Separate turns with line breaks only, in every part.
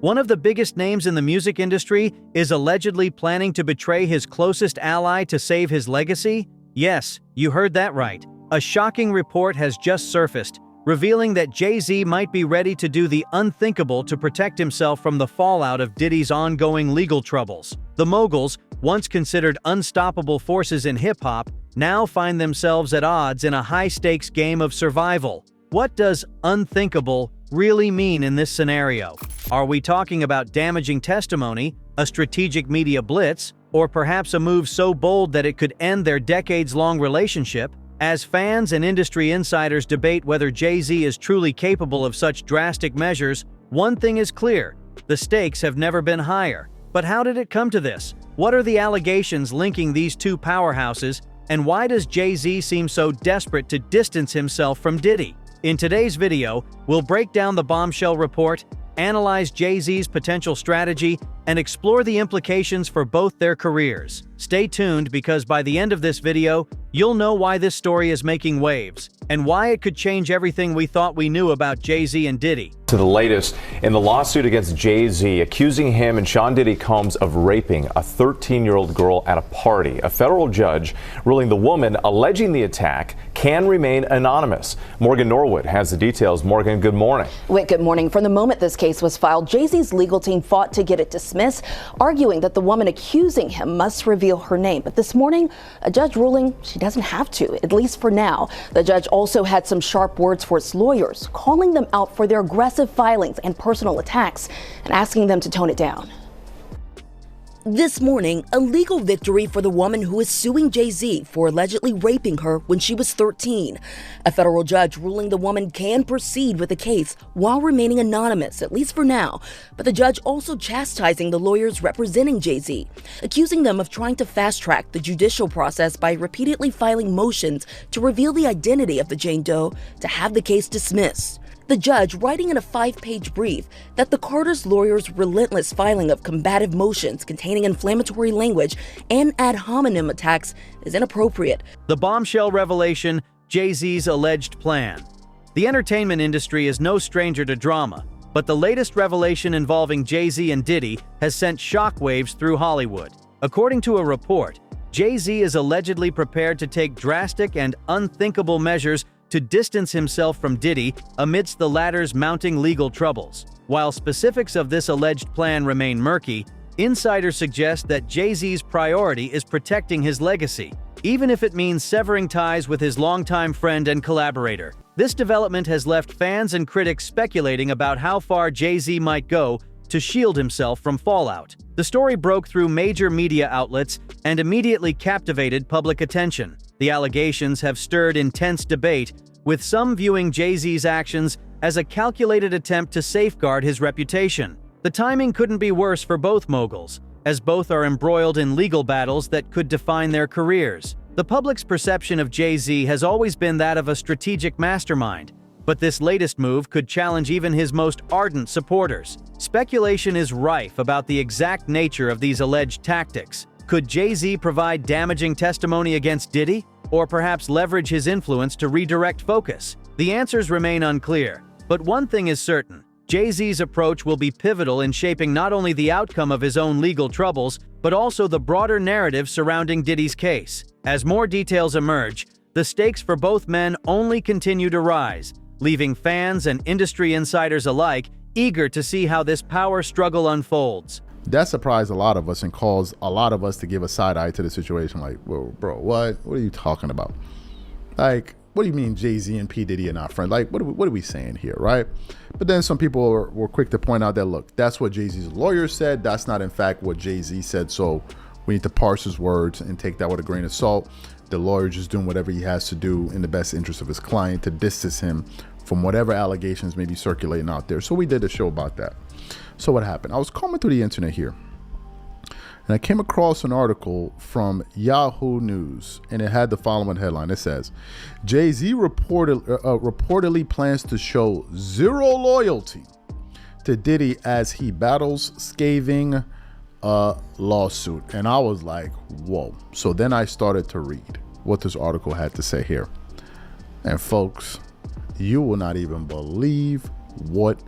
One of the biggest names in the music industry is allegedly planning to betray his closest ally to save his legacy? Yes, you heard that right. A shocking report has just surfaced, revealing that Jay-Z might be ready to do the unthinkable to protect himself from the fallout of Diddy's ongoing legal troubles. The moguls, once considered unstoppable forces in hip-hop, now find themselves at odds in a high-stakes game of survival. What does unthinkable really mean in this scenario? Are we talking about damaging testimony, a strategic media blitz, or perhaps a move so bold that it could end their decades-long relationship? As fans and industry insiders debate whether Jay-Z is truly capable of such drastic measures, one thing is clear: the stakes have never been higher. But how did it come to this? What are the allegations linking these two powerhouses, and why does Jay-Z seem so desperate to distance himself from Diddy? In today's video, we'll break down the bombshell report, analyze Jay-Z's potential strategy, and explore the implications for both their careers. Stay tuned, because by the end of this video, you'll know why this story is making waves, and why it could change everything we thought we knew about Jay-Z and Diddy.
To the latest in the lawsuit against Jay-Z, accusing him and Sean Diddy Combs of raping a 13-year-old girl at a party. A federal judge ruling the woman alleging the attack can remain anonymous. Morgan Norwood has the details. Morgan, good morning.
Whit, good morning. From the moment this case was filed, Jay-Z's legal team fought to get it dismissed, arguing that the woman accusing him must reveal her name. But this morning, a judge ruling she doesn't have to, at least for now. The judge also had some sharp words for its lawyers, calling them out for their aggressive filings and personal attacks and asking them to tone it down.
This morning, a legal victory for the woman who is suing Jay-Z for allegedly raping her when she was 13. A federal judge ruling the woman can proceed with the case while remaining anonymous, at least for now. But the judge also chastising the lawyers representing Jay-Z, accusing them of trying to fast-track the judicial process by repeatedly filing motions to reveal the identity of the Jane Doe to have the case dismissed. The judge writing in a 5-page brief that the Carter's lawyers' relentless filing of combative motions containing inflammatory language and ad hominem attacks is inappropriate.
The bombshell revelation: Jay-Z's alleged plan. The entertainment industry is no stranger to drama, but the latest revelation involving Jay-Z and Diddy has sent shockwaves through Hollywood. According to a report, Jay-Z is allegedly prepared to take drastic and unthinkable measures to distance himself from Diddy amidst the latter's mounting legal troubles. While specifics of this alleged plan remain murky, insiders suggest that Jay-Z's priority is protecting his legacy, even if it means severing ties with his longtime friend and collaborator. This development has left fans and critics speculating about how far Jay-Z might go to shield himself from fallout. The story broke through major media outlets and immediately captivated public attention. The allegations have stirred intense debate, with some viewing Jay-Z's actions as a calculated attempt to safeguard his reputation. The timing couldn't be worse for both moguls, as both are embroiled in legal battles that could define their careers. The public's perception of Jay-Z has always been that of a strategic mastermind, but this latest move could challenge even his most ardent supporters. Speculation is rife about the exact nature of these alleged tactics. Could Jay-Z provide damaging testimony against Diddy, or perhaps leverage his influence to redirect focus? The answers remain unclear, but one thing is certain: Jay-Z's approach will be pivotal in shaping not only the outcome of his own legal troubles, but also the broader narrative surrounding Diddy's case. As more details emerge, the stakes for both men only continue to rise, leaving fans and industry insiders alike eager to see how this power struggle unfolds.
That surprised a lot of us and caused a lot of us to give a side eye to the situation. Like, whoa, bro, what are you talking about? Like, what do you mean Jay-Z and P. Diddy are not friends? Like, what are we saying here, right? But then some people were quick to point out that, look, that's what Jay-Z's lawyer said. That's not, in fact, what Jay-Z said. So we need to parse his words and take that with a grain of salt. The lawyer just doing whatever he has to do in the best interest of his client to distance him from whatever allegations may be circulating out there. So we did a show about that. So what happened? I was combing through the internet here, and I came across an article from Yahoo News, and it had the following headline. It says, Jay-Z reportedly plans to show zero loyalty to Diddy as he battles scathing lawsuit. And I was like, whoa. So then I started to read what this article had to say here. And folks, you will not even believe what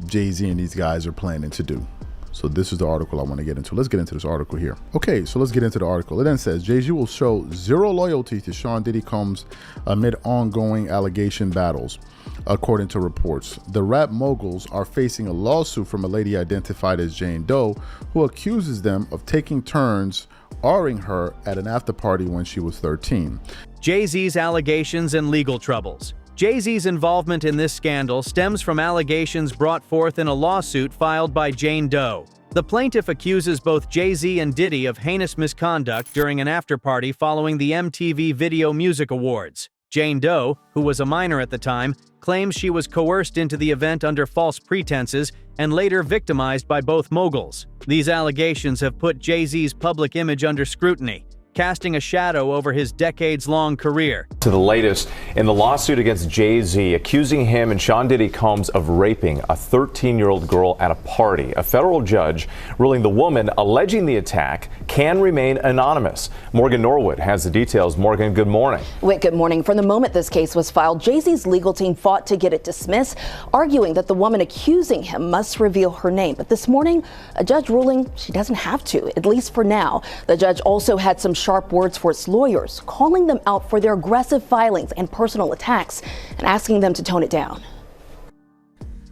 Jay-Z and these guys are planning to do. So this is the article I want to get into. Let's get into this article here. Okay, so let's get into the article. It then says, Jay-Z will show zero loyalty to Sean Diddy Combs amid ongoing allegation battles, according to reports. The rap moguls are facing a lawsuit from a lady identified as Jane Doe, who accuses them of taking turns R-ing her at an after party when she was 13.
Jay-Z's allegations and legal troubles. Jay-Z's involvement in this scandal stems from allegations brought forth in a lawsuit filed by Jane Doe. The plaintiff accuses both Jay-Z and Diddy of heinous misconduct during an after-party following the MTV Video Music Awards. Jane Doe, who was a minor at the time, claims she was coerced into the event under false pretenses and later victimized by both moguls. These allegations have put Jay-Z's public image under scrutiny, casting a shadow over his decades-long career.
To the latest in the lawsuit against Jay-Z, accusing him and Sean Diddy Combs of raping a 13-year-old girl at a party. A federal judge ruling the woman alleging the attack can remain anonymous. Morgan Norwood has the details. Morgan, good morning.
Whit, good morning. From the moment this case was filed, Jay-Z's legal team fought to get it dismissed, arguing that the woman accusing him must reveal her name. But this morning, a judge ruling she doesn't have to, at least for now. The judge also had some sharp words for its lawyers, calling them out for their aggressive filings and personal attacks and asking them to tone it down.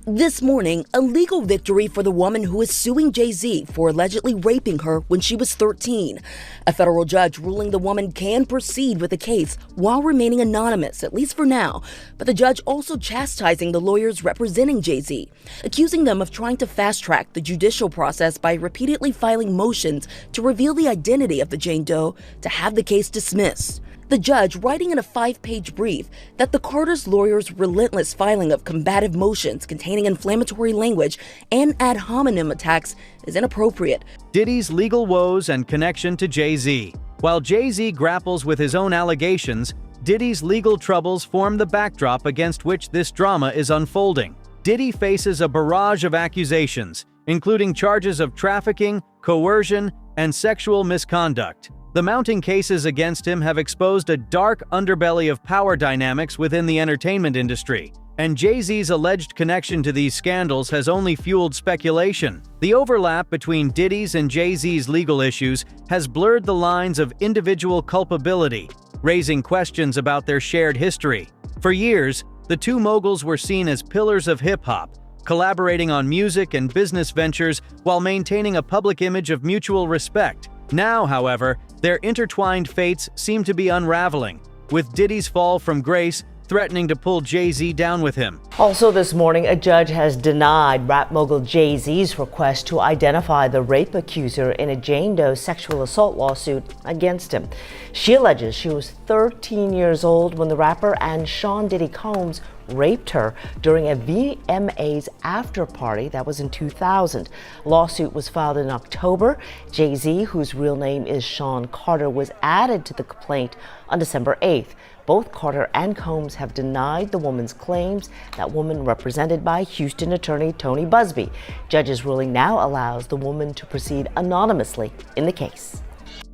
This morning, a legal victory for the woman who is suing Jay-Z for allegedly raping her when she was 13. A federal judge ruling the woman can proceed with the case while remaining anonymous, at least for now. But the judge also chastising the lawyers representing Jay-Z, accusing them of trying to fast-track the judicial process by repeatedly filing motions to reveal the identity of the Jane Doe to have the case dismissed. The judge writing in a 5-page brief that the Carter's lawyers' relentless filing of combative motions containing inflammatory language and ad hominem attacks is inappropriate.
Diddy's legal woes and connection to Jay-Z. While Jay-Z grapples with his own allegations, Diddy's legal troubles form the backdrop against which this drama is unfolding. Diddy faces a barrage of accusations, including charges of trafficking, coercion, and sexual misconduct. The mounting cases against him have exposed a dark underbelly of power dynamics within the entertainment industry, and Jay-Z's alleged connection to these scandals has only fueled speculation. The overlap between Diddy's and Jay-Z's legal issues has blurred the lines of individual culpability, raising questions about their shared history. For years, the two moguls were seen as pillars of hip-hop, collaborating on music and business ventures while maintaining a public image of mutual respect. Now, however, their intertwined fates seem to be unraveling, with Diddy's fall from grace threatening to pull Jay-Z down with him.
Also this morning, a judge has denied rap mogul Jay-Z's request to identify the rape accuser in a Jane Doe sexual assault lawsuit against him. She alleges she was 13 years old when the rapper and Sean Diddy Combs raped her during a VMA's after party that was in 2000. Lawsuit was filed in October. Jay-Z, whose real name is Sean Carter, was added to the complaint on December 8th. Both Carter and Combs have denied the woman's claims, that woman represented by Houston attorney Tony Busby. Judge's ruling now allows the woman to proceed anonymously in the case.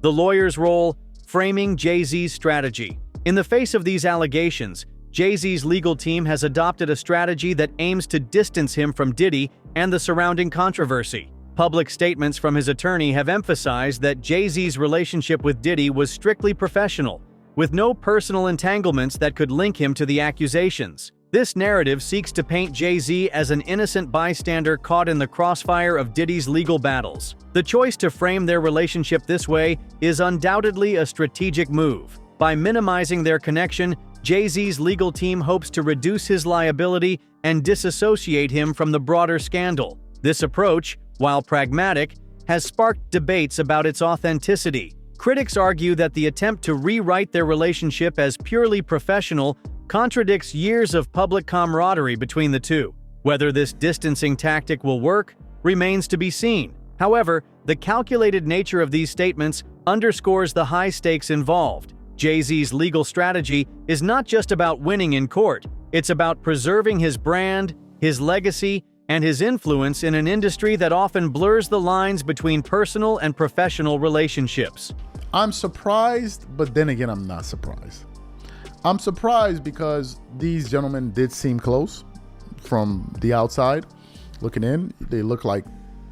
The lawyer's role, framing Jay-Z's strategy. In the face of these allegations, Jay-Z's legal team has adopted a strategy that aims to distance him from Diddy and the surrounding controversy. Public statements from his attorney have emphasized that Jay-Z's relationship with Diddy was strictly professional, with no personal entanglements that could link him to the accusations. This narrative seeks to paint Jay-Z as an innocent bystander caught in the crossfire of Diddy's legal battles. The choice to frame their relationship this way is undoubtedly a strategic move. By minimizing their connection, Jay-Z's legal team hopes to reduce his liability and disassociate him from the broader scandal. This approach, while pragmatic, has sparked debates about its authenticity. Critics argue that the attempt to rewrite their relationship as purely professional contradicts years of public camaraderie between the two. Whether this distancing tactic will work remains to be seen. However, the calculated nature of these statements underscores the high stakes involved. Jay-Z's legal strategy is not just about winning in court, it's about preserving his brand, his legacy, and his influence in an industry that often blurs the lines between personal and professional relationships.
I'm surprised, but then again, I'm not surprised. I'm surprised because these gentlemen did seem close from the outside. looking in, they look like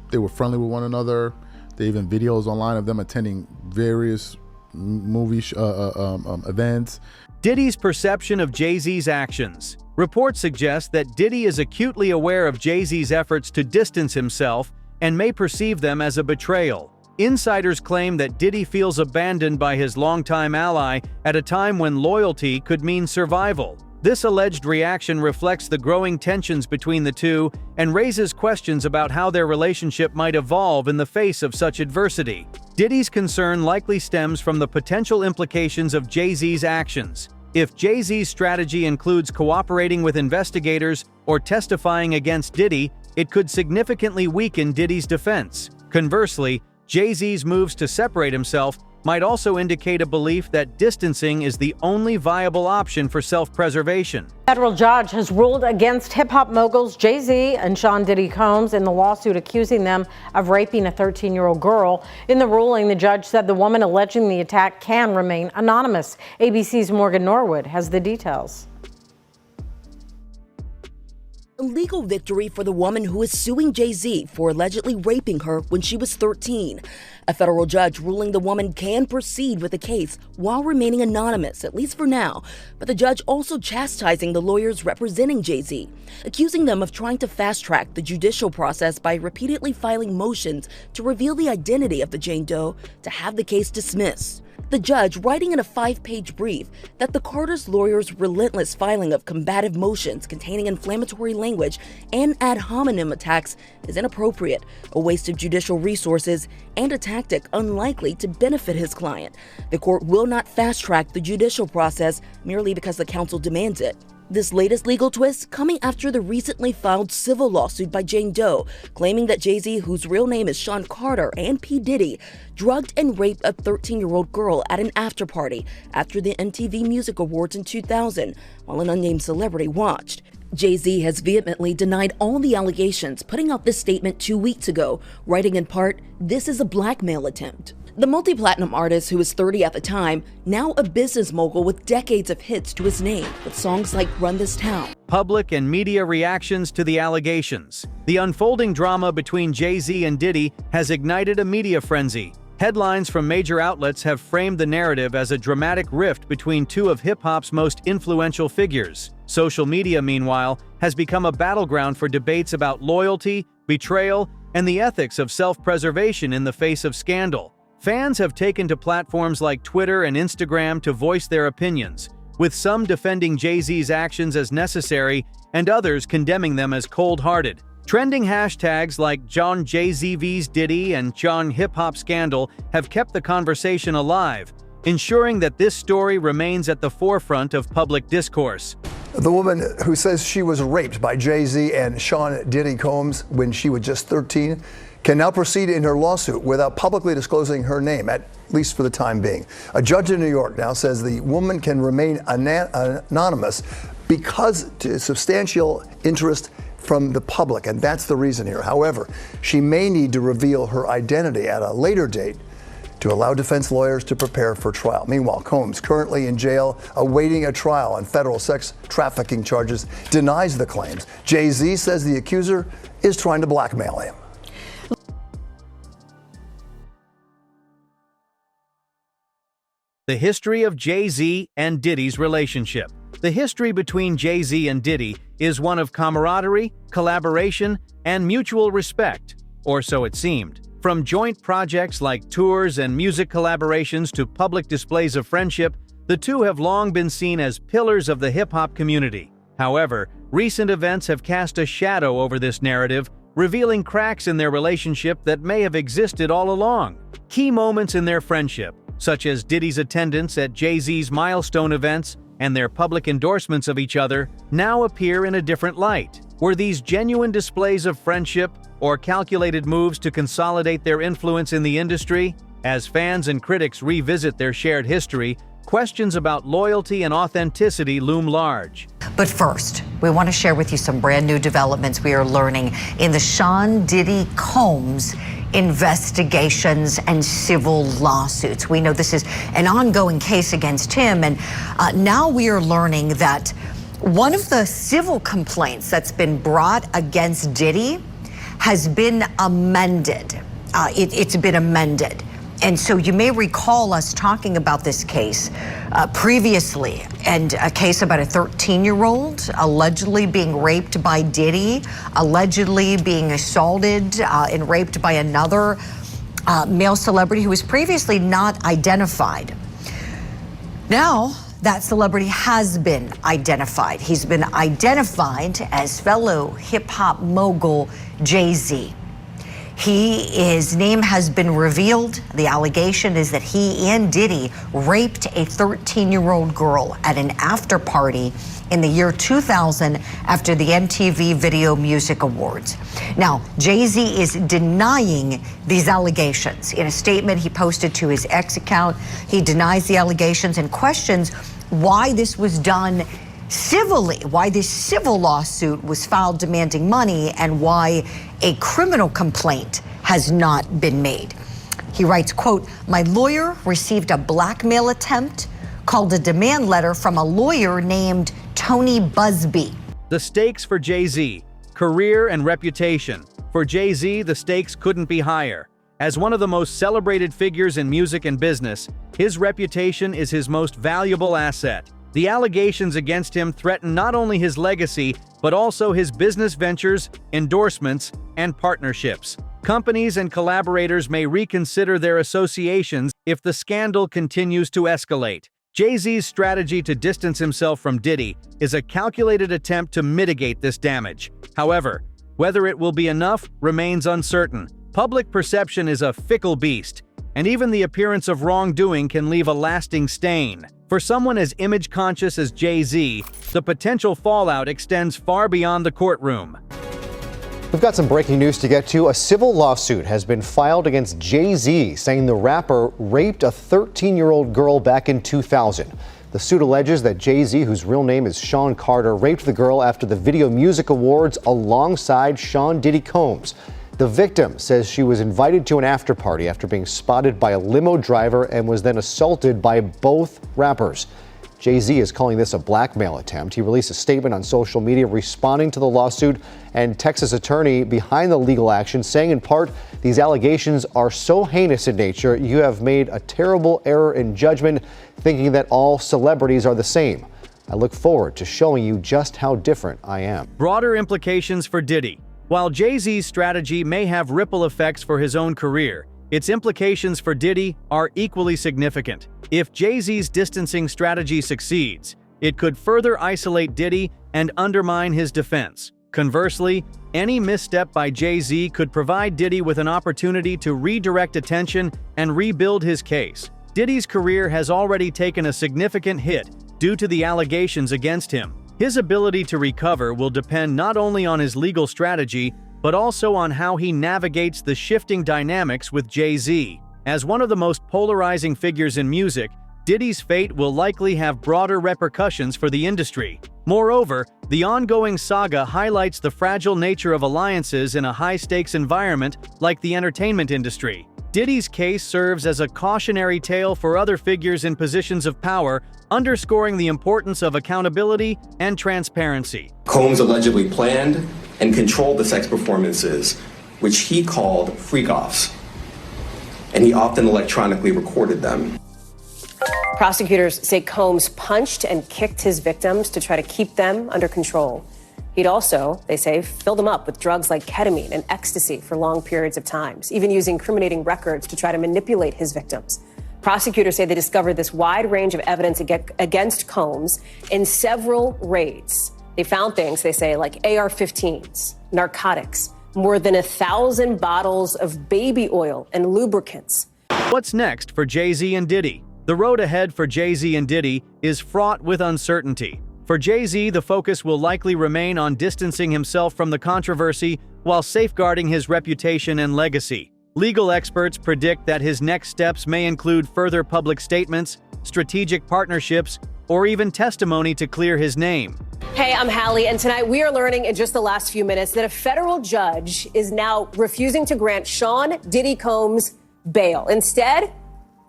they were friendly with one another. They even videos online of them attending various movie events.
Diddy's perception of Jay-Z's actions. Reports suggest that Diddy is acutely aware of Jay-Z's efforts to distance himself and may perceive them as a betrayal. Insiders claim that Diddy feels abandoned by his longtime ally at a time when loyalty could mean survival. This alleged reaction reflects the growing tensions between the two and raises questions about how their relationship might evolve in the face of such adversity. Diddy's concern likely stems from the potential implications of Jay-Z's actions. If Jay-Z's strategy includes cooperating with investigators or testifying against Diddy, it could significantly weaken Diddy's defense. Conversely, Jay-Z's moves to separate himself might also indicate a belief that distancing is the only viable option for self-preservation.
Federal judge has ruled against hip-hop moguls Jay-Z and Sean Diddy Combs in the lawsuit accusing them of raping a 13-year-old girl. In the ruling, the judge said the woman alleging the attack can remain anonymous. ABC's Morgan Norwood has the details.
A legal victory for the woman who is suing Jay-Z for allegedly raping her when she was 13. A federal judge ruling the woman can proceed with the case while remaining anonymous, at least for now. But the judge also chastising the lawyers representing Jay-Z, accusing them of trying to fast-track the judicial process by repeatedly filing motions to reveal the identity of the Jane Doe to have the case dismissed. The judge writing in a 5-page brief that the Carter's lawyers' relentless filing of combative motions containing inflammatory language and ad hominem attacks is inappropriate, a waste of judicial resources, and a tactic unlikely to benefit his client. The court will not fast-track the judicial process merely because the counsel demands it. This latest legal twist coming after the recently filed civil lawsuit by Jane Doe, claiming that Jay-Z, whose real name is Sean Carter, and P. Diddy, drugged and raped a 13-year-old girl at an after-party after the MTV Music Awards in 2000, while an unnamed celebrity watched. Jay-Z has vehemently denied all the allegations, putting out this statement 2 weeks ago, writing in part, "This is a blackmail attempt." The multi-platinum artist, who was 30 at the time, now a business mogul with decades of hits to his name, with songs like Run This Town.
Public and media reactions to the allegations. The unfolding drama between Jay-Z and Diddy has ignited a media frenzy. Headlines from major outlets have framed the narrative as a dramatic rift between two of hip-hop's most influential figures. Social media, meanwhile, has become a battleground for debates about loyalty, betrayal, and the ethics of self-preservation in the face of scandal. Fans have taken to platforms like Twitter and Instagram to voice their opinions, with some defending Jay-Z's actions as necessary and others condemning them as cold-hearted. Trending hashtags like John Jay-Z vs Diddy and John Hip Hop Scandal have kept the conversation alive, ensuring that this story remains at the forefront of public discourse.
The woman who says she was raped by Jay-Z and Sean Diddy Combs when she was just 13 can now proceed in her lawsuit without publicly disclosing her name, at least for the time being. A judge in New York now says the woman can remain anonymous because to substantial interest from the public, and that's the reason here. However, she may need to reveal her identity at a later date to allow defense lawyers to prepare for trial. Meanwhile, Combs, currently in jail awaiting a trial on federal sex trafficking charges, denies the claims. Jay-Z says the accuser is trying to blackmail him.
The history of Jay-Z and Diddy's relationship. The history between Jay-Z and Diddy is one of camaraderie, collaboration, and mutual respect, or so it seemed. From joint projects like tours and music collaborations to public displays of friendship, the two have long been seen as pillars of the hip-hop community. However, recent events have cast a shadow over this narrative, revealing cracks in their relationship that may have existed all along. Key moments in their friendship, such as Diddy's attendance at Jay-Z's milestone events and their public endorsements of each other, now appear in a different light. Were these genuine displays of friendship or calculated moves to consolidate their influence in the industry? As fans and critics revisit their shared history, questions about loyalty and authenticity loom large.
But first, we want to share with you some brand new developments we are learning in the Sean Diddy Combs investigations and civil lawsuits. We know this is an ongoing case against him, and now we are learning that one of the civil complaints that's been brought against Diddy has been amended. It's been amended. And so you may recall us talking about this case previously, and a case about a 13-year-old allegedly being raped by Diddy, allegedly being assaulted and raped by another male celebrity who was previously not identified. Now, that celebrity has been identified. He's been identified as fellow hip-hop mogul Jay-Z. His name has been revealed. The allegation is that he and Diddy raped a 13-year-old girl at an after party in the year 2000 after the MTV Video Music Awards. Now, Jay-Z is denying these allegations. In a statement he posted to his X account, he denies the allegations and questions why this was done civilly, why this civil lawsuit was filed demanding money, and why a criminal complaint has not been made. He writes, quote, "My lawyer received a blackmail attempt called a demand letter from a lawyer named Tony Busby."
The stakes for Jay-Z: career and reputation. For Jay-Z, the stakes couldn't be higher. As one of the most celebrated figures in music and business, his reputation is his most valuable asset. The allegations against him threaten not only his legacy, but also his business ventures, endorsements, and partnerships. Companies and collaborators may reconsider their associations if the scandal continues to escalate. Jay-Z's strategy to distance himself from Diddy is a calculated attempt to mitigate this damage. However, whether it will be enough remains uncertain. Public perception is a fickle beast, and even the appearance of wrongdoing can leave a lasting stain. For someone as image-conscious as Jay-Z, the potential fallout extends far beyond the courtroom.
We've got some breaking news to get to. A civil lawsuit has been filed against Jay-Z, saying the rapper raped a 13-year-old girl back in 2000. The suit alleges that Jay-Z, whose real name is Sean Carter, raped the girl after the Video Music Awards alongside Sean Diddy Combs. The victim says she was invited to an after party after being spotted by a limo driver and was then assaulted by both rappers. Jay-Z is calling this a blackmail attempt. He released a statement on social media responding to the lawsuit, and Texas attorney behind the legal action saying in part, "These allegations are so heinous in nature, you have made a terrible error in judgment, thinking that all celebrities are the same. I look forward to showing you just how different I am."
Broader implications for Diddy. While Jay-Z's strategy may have ripple effects for his own career, its implications for Diddy are equally significant. If Jay-Z's distancing strategy succeeds, it could further isolate Diddy and undermine his defense. Conversely, any misstep by Jay-Z could provide Diddy with an opportunity to redirect attention and rebuild his case. Diddy's career has already taken a significant hit due to the allegations against him. His ability to recover will depend not only on his legal strategy, but also on how he navigates the shifting dynamics with Jay-Z. As one of the most polarizing figures in music, Diddy's fate will likely have broader repercussions for the industry. Moreover, the ongoing saga highlights the fragile nature of alliances in a high-stakes environment like the entertainment industry. Diddy's case serves as a cautionary tale for other figures in positions of power, underscoring the importance of accountability and transparency.
Combs allegedly planned and controlled the sex performances, which he called freak-offs, and he often electronically recorded them.
Prosecutors say Combs punched and kicked his victims to try to keep them under control. He'd also, they say, filled them up with drugs like ketamine and ecstasy for long periods of time, even using incriminating records to try to manipulate his victims. Prosecutors say they discovered this wide range of evidence against Combs in several raids. They found things, they say, like AR-15s, narcotics, more than 1,000 bottles of baby oil and lubricants.
What's next for Jay-Z and Diddy? The road ahead for Jay-Z and Diddy is fraught with uncertainty. For Jay-Z, the focus will likely remain on distancing himself from the controversy while safeguarding his reputation and legacy. Legal experts predict that his next steps may include further public statements, strategic partnerships, or even testimony to clear his name.
Hey, I'm Hallie, and tonight we are learning in just the last few minutes that a federal judge is now refusing to grant Sean Diddy Combs bail. Instead,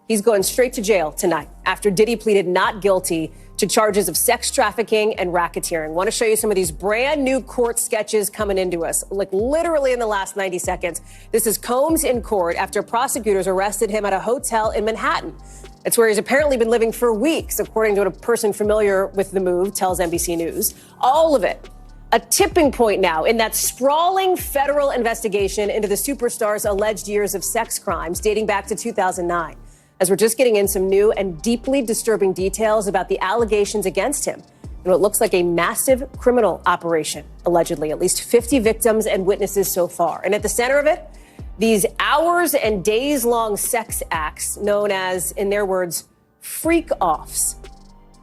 he's going straight to jail tonight after Diddy pleaded not guilty to charges of sex trafficking and racketeering. Want to show you some of these brand new court sketches coming into us, like literally in the last 90 seconds. This is Combs in court after prosecutors arrested him at a hotel in Manhattan. It's where he's apparently been living for weeks, according to what a person familiar with the move tells NBC News. All of it a tipping point now in that sprawling federal investigation into the superstar's alleged years of sex crimes dating back to 2009. As we're just getting in some new and deeply disturbing details about the allegations against him and what looks like a massive criminal operation, allegedly. At least 50 victims and witnesses so far. And at the center of it, these hours and days-long sex acts known as, in their words, freak-offs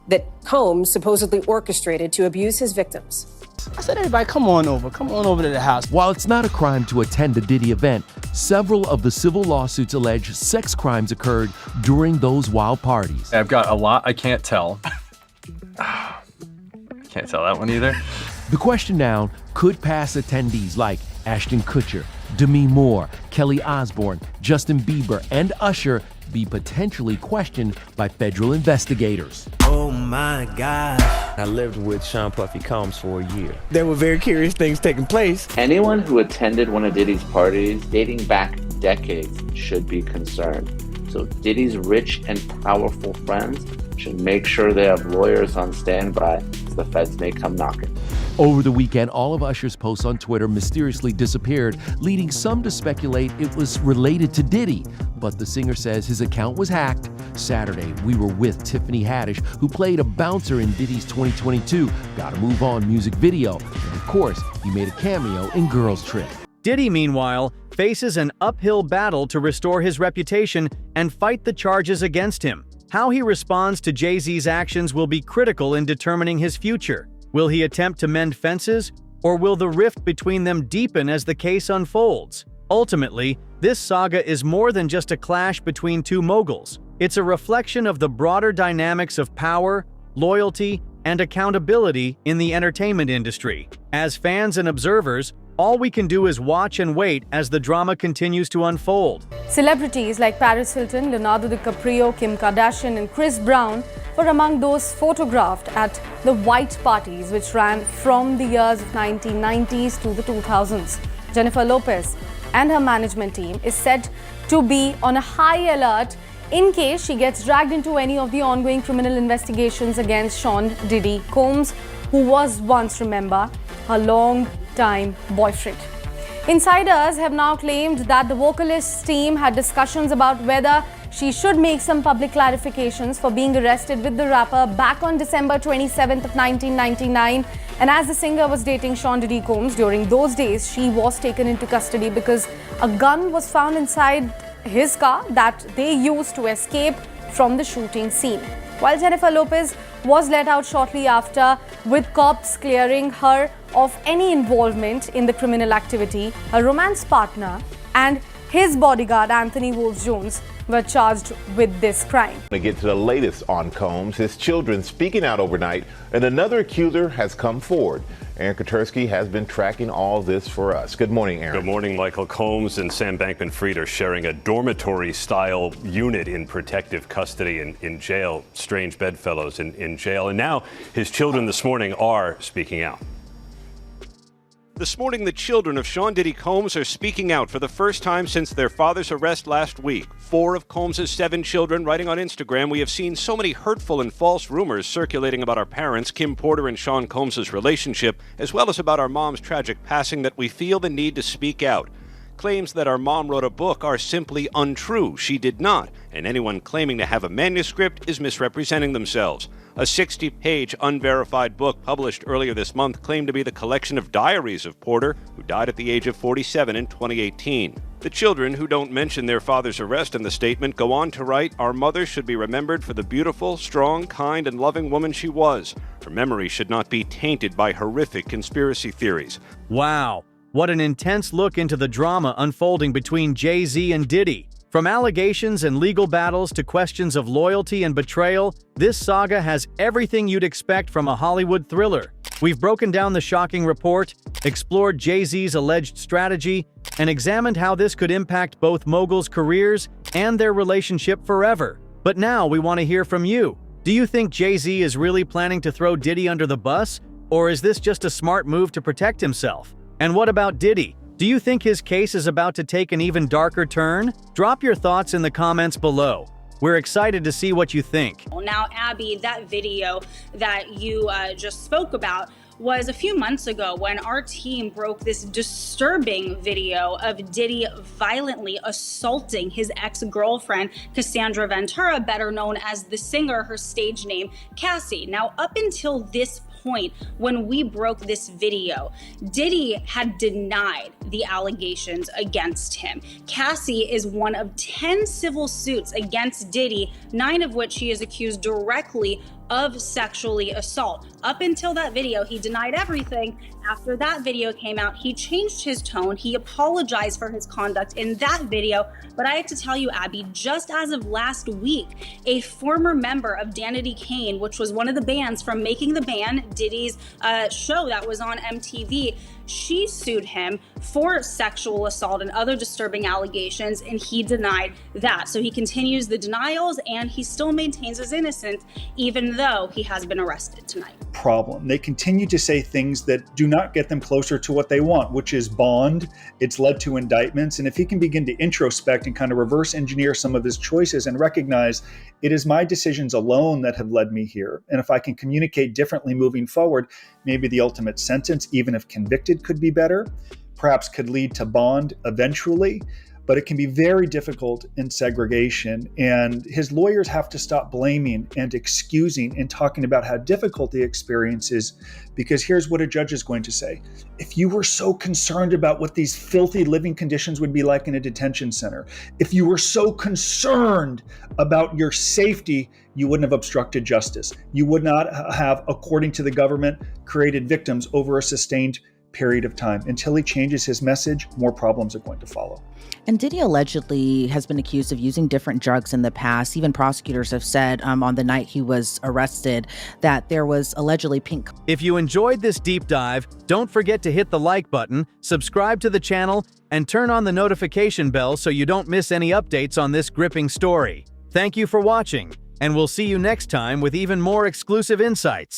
that Combs supposedly orchestrated to abuse his victims.
I said, everybody, come on over to the house.
While it's not a crime to attend a Diddy event, several of the civil lawsuits allege sex crimes occurred during those wild parties.
I've got a lot I can't tell. Can't tell that one either.
The question now could pass attendees like Ashton Kutcher, Demi Moore, Kelly Osbourne, Justin Bieber, and Usher be potentially questioned by federal investigators.
Oh my God. I lived with Sean Puffy Combs for a year.
There were very curious things taking place.
Anyone who attended one of Diddy's parties dating back decades should be concerned. So Diddy's rich and powerful friends should make sure they have lawyers on standby as the feds may come knocking.
Over the weekend, all of Usher's posts on Twitter mysteriously disappeared, leading some to speculate it was related to Diddy. But the singer says his account was hacked. Saturday, we were with Tiffany Haddish, who played a bouncer in Diddy's 2022 Gotta Move On music video. And of course, he made a cameo in Girls Trip.
Diddy, meanwhile, faces an uphill battle to restore his reputation and fight the charges against him. How he responds to Jay-Z's actions will be critical in determining his future. Will he attempt to mend fences, or will the rift between them deepen as the case unfolds? Ultimately, this saga is more than just a clash between two moguls. It's a reflection of the broader dynamics of power, loyalty, and accountability in the entertainment industry. As fans and observers, all we can do is watch and wait as the drama continues to unfold.
Celebrities like Paris Hilton, Leonardo DiCaprio, Kim Kardashian, and Chris Brown were among those photographed at the white parties, which ran from the years of 1990s to the 2000s. Jennifer Lopez and her management team is said to be on a high alert in case she gets dragged into any of the ongoing criminal investigations against Sean Diddy Combs, who was once, remember, her long-time boyfriend. Insiders have now claimed that the vocalist's team had discussions about whether she should make some public clarifications for being arrested with the rapper back on December 27th of 1999. And as the singer was dating Sean Diddy Combs during those days, she was taken into custody because a gun was found inside his car that they used to escape from the shooting scene. While Jennifer Lopez was let out shortly after, with cops clearing her of any involvement in the criminal activity, her romance partner and his bodyguard Anthony Wolves-Jones were charged with this crime.
To get to the latest on Combs, his children speaking out overnight, and another accuser has come forward. Aaron Katersky has been tracking all this for us. Good morning, Aaron.
Good morning, Michael. Combs and Sam Bankman-Fried are sharing a dormitory-style unit in protective custody in jail. Strange bedfellows in jail. And now his children this morning are speaking out. This morning, the children of Sean Diddy Combs are speaking out for the first time since their father's arrest last week. 4 of Combs' 7 children writing on Instagram, "We have seen so many hurtful and false rumors circulating about our parents, Kim Porter and Sean Combs' relationship, as well as about our mom's tragic passing, that we feel the need to speak out. Claims that our mom wrote a book are simply untrue. She did not, and anyone claiming to have a manuscript is misrepresenting themselves." A 60-page unverified book published earlier this month claimed to be the collection of diaries of Porter, who died at the age of 47 in 2018. The children, who don't mention their father's arrest in the statement, go on to write, "Our mother should be remembered for the beautiful, strong, kind, and loving woman she was. Her memory should not be tainted by horrific conspiracy theories."
Wow, what an intense look into the drama unfolding between Jay-Z and Diddy. From allegations and legal battles to questions of loyalty and betrayal, this saga has everything you'd expect from a Hollywood thriller. We've broken down the shocking report, explored Jay-Z's alleged strategy, and examined how this could impact both moguls' careers and their relationship forever. But now we want to hear from you. Do you think Jay-Z is really planning to throw Diddy under the bus, or is this just a smart move to protect himself? And what about Diddy? Do you think his case is about to take an even darker turn? Drop your thoughts in the comments below. We're excited to see what you think.
Now, Abby, that video that you just spoke about was a few months ago when our team broke this disturbing video of Diddy violently assaulting his ex-girlfriend, Cassandra Ventura, better known as the singer, her stage name, Cassie. Now, up until this point, when we broke this video, Diddy had denied the allegations against him. Cassie is one of 10 civil suits against Diddy, 9 of which he is accused directly of sexually assault. Up until that video, he denied everything. After that video came out, he changed his tone. He apologized for his conduct in that video. But I have to tell you, Abby, just as of last week, a former member of Danity Kane, which was one of the bands from Making the Band, Diddy's show that was on MTV, she sued him for sexual assault and other disturbing allegations, and he denied that. So he continues the denials, and he still maintains his innocence, even though he has been arrested tonight.
Problem. They continue to say things that do not get them closer to what they want, which is bond. It's led to indictments. And if he can begin to introspect and kind of reverse engineer some of his choices and recognize it is my decisions alone that have led me here. And if I can communicate differently moving forward, maybe the ultimate sentence, even if convicted, could be better, perhaps could lead to bond eventually. But it can be very difficult in segregation, and his lawyers have to stop blaming and excusing and talking about how difficult the experience is, because here's what a judge is going to say. If you were so concerned about what these filthy living conditions would be like in a detention center, if you were so concerned about your safety, you wouldn't have obstructed justice. You would not have, according to the government, created victims over a sustained period of time. Until he changes his message, more problems are going to follow.
And Diddy allegedly has been accused of using different drugs in the past. Even prosecutors have said on the night he was arrested that there was allegedly pink.
If you enjoyed this deep dive, don't forget to hit the like button, subscribe to the channel, and turn on the notification bell so you don't miss any updates on this gripping story. Thank you for watching, and we'll see you next time with even more exclusive insights.